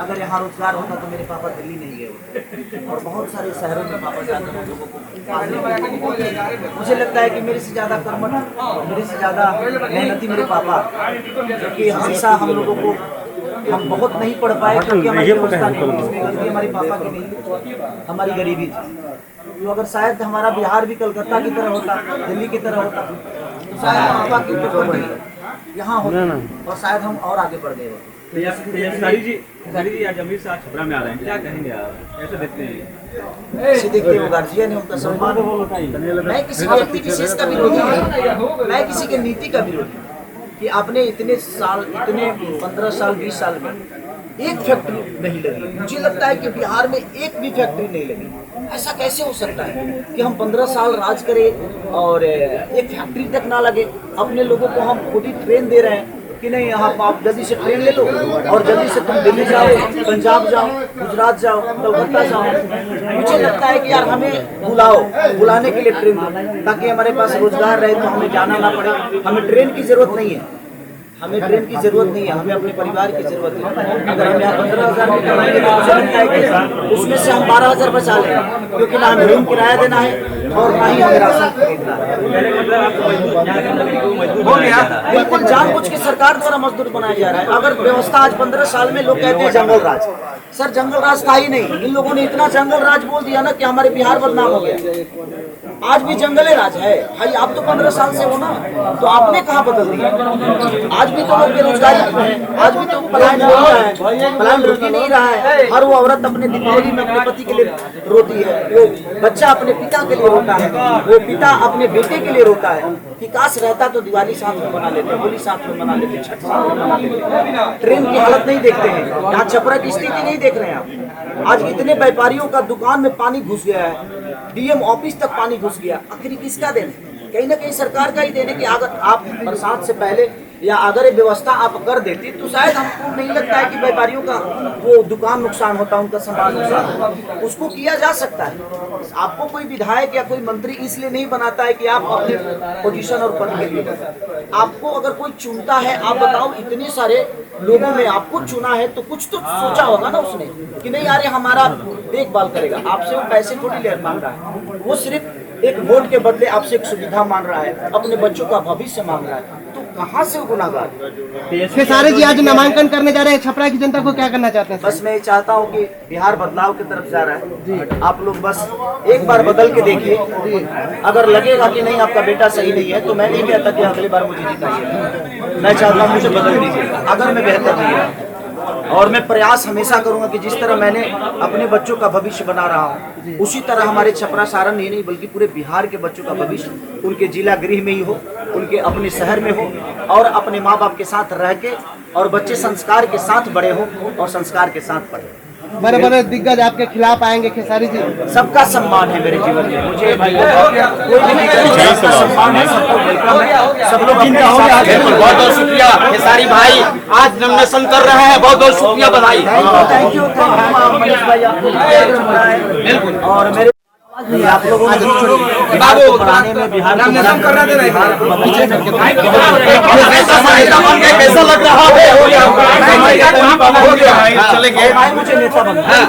अगर यहाँ रोजगार होता तो मेरे पापा दिल्ली नहीं गए होते और बहुत सारे शहरों में पापा जाकर हम लोगों को मुझे लगता है कि मेरे से ज़्यादा कर्मठ, मेरे से ज़्यादा मेहनती मेरे पापा, क्योंकि हमेशा हम लोगों को हम बहुत नहीं पढ़ पाए क्योंकि हमारी व्यवस्था नहीं थी। इसमें गलती हमारे पापा की नहीं थी, हमारी गरीबी थी। तो अगर शायद हमारा बिहार भी कलकत्ता की तरह होता, दिल्ली की तरह होता, तो शायद पापा की तो यहाँ होते और शायद हम और आगे बढ़ गए होते। खेसारी जी आज अमृत शाह छपरा में आ रहे हैं, क्या कहेंगे आप, कैसे देखते हैं? ऐसे देखते हो गार्जियन है, उनका सम्मान। मैं किसी व्यक्ति विशेष का विरोधी नहीं, मैं किसी की नीति का विरोधी कि आपने इतने साल, इतने 15 साल 20 साल में एक फैक्ट्री नहीं लगी। मुझे लगता है कि बिहार में एक भी फैक्ट्री नहीं लगी। ऐसा कैसे हो सकता है कि हम 15 साल राज करें और एक फैक्ट्री तक ना लगे। अपने लोगों को हम खुद ही ट्रेन दे रहे हैं कि नहीं, यहाँ आप जल्दी से ट्रेन ले लो और जल्दी से तुम दिल्ली जाओ, पंजाब जाओ, गुजरात जाओ, कलकत्ता जाओ। मुझे लगता है कि यार हमें बुलाने के लिए ट्रेन दो ताकि हमारे पास रोजगार रहे, तो हमें जाना ना पड़े। हमें ट्रेन की जरूरत नहीं है, हमें ट्रेन की जरूरत नहीं है, हमें अपने परिवार की जरूरत है। अगर हम यहाँ 15,000 में कमाएंगे तो मुझे लगता है कि उसमें से हम 12,000 बचा लें, क्योंकि ना हमें रूम किराया देना है और ना ही हमें राशन खरीदना है। बिल्कुल जानबूझ के सरकार द्वारा मजदूर बनाया जा रहा है। अगर व्यवस्था आज 15 साल में लोग कहते हैं जंगल राज, सर जंगल राज था ही नहीं। इन लोगों ने इतना जंगल राज बोल दिया ना कि हमारे बिहार बदनाम हो गया। आज भी जंगले राज है भाई, आप तो 15 साल से हो ना, तो आपने कहाँ बदल दिया? आज भी तो लोग बेरोजगारी में है, आज भी तो पलायन हो रहा है, पलायन रुक ही नहीं रहा है। हर वो औरत अपने दीपावली में अपने पति के लिए रोती है, वो बच्चा अपने पिता के लिए रोता है, वो पिता अपने बेटे के लिए रोता है कि काश रहता तो दिवाली साथ में मना लेते, होली साथ में मना लेते, छठ साथ में मना लेते। ट्रेन की हालत नहीं देखते हैं, यहाँ छपरा की स्थिति नहीं देख रहे हैं आप। आज इतने व्यापारियों का दुकान में पानी घुस गया है, डीएम ऑफिस तक पानी घुस गया। आखिर किसका देने? कहीं ना कहीं सरकार का ही देने कि अगर आप बरसात से पहले या अगर ये व्यवस्था आप कर देती तो शायद हमको नहीं लगता है कि व्यापारियों का वो दुकान नुकसान होता, उनका सामान नुकसान होता। उसको किया जा सकता है। आपको कोई विधायक या कोई मंत्री इसलिए नहीं बनाता है कि आप अपने पोजीशन और पद के लिए, आपको अगर कोई चुनता है, आप बताओ इतने सारे लोगों में आपको चुना है तो कुछ तो सोचा होगा ना उसने कि नहीं यार हमारा देखभाल करेगा। आपसे वो पैसे थोड़ी ले मांग रहा है, वो सिर्फ एक वोट के बदले आपसे एक सुविधा मांग रहा है, अपने बच्चों का भविष्य मांग रहा है। तो कहाँ से गुनाहगार? खेसारी जी आज नामांकन करने जा रहे हैं, छपरा की जनता को क्या करना चाहते हैं? बस मैं चाहता हूँ कि बिहार बदलाव की तरफ जा रहा है। आप लोग बस एक बार बदल के देखिए, अगर लगेगा कि नहीं आपका बेटा सही नहीं है तो मैं नहीं कहता कि अगली बार मुझे जिताइए। मैं चाहता हूँ मुझे बदल दीजिए अगर मैं बेहतर नहीं है। और मैं प्रयास हमेशा करूंगा कि जिस तरह मैंने अपने बच्चों का भविष्य बना रहा हूँ, उसी तरह हमारे छपरा सारण ही नहीं बल्कि पूरे बिहार के बच्चों का भविष्य उनके जिला गृह में ही हो, उनके अपने शहर में हो और अपने माँ बाप के साथ रह के, और बच्चे संस्कार के साथ बड़े हो और संस्कार के साथ पढ़े। बड़े बड़े दिग्गज आपके खिलाफ आएंगे खेसारी जी? सबका सम्मान है मेरे जीवन में, मुझे कोई भी सम्मान है, सबको वेलकम है, सब लोग जिनका हो गया। बहुत बहुत शुक्रिया खेसारी भाई, आज नॉमिनेशन कर रहे हैं, बहुत बहुत शुक्रिया, बधाई। थैंक यू मनीष भाई, आपको बिल्कुल। और मेरे आप लोगों को बढ़ाने में बिहार को कैसा लग रहा है? मुझे नेता बनना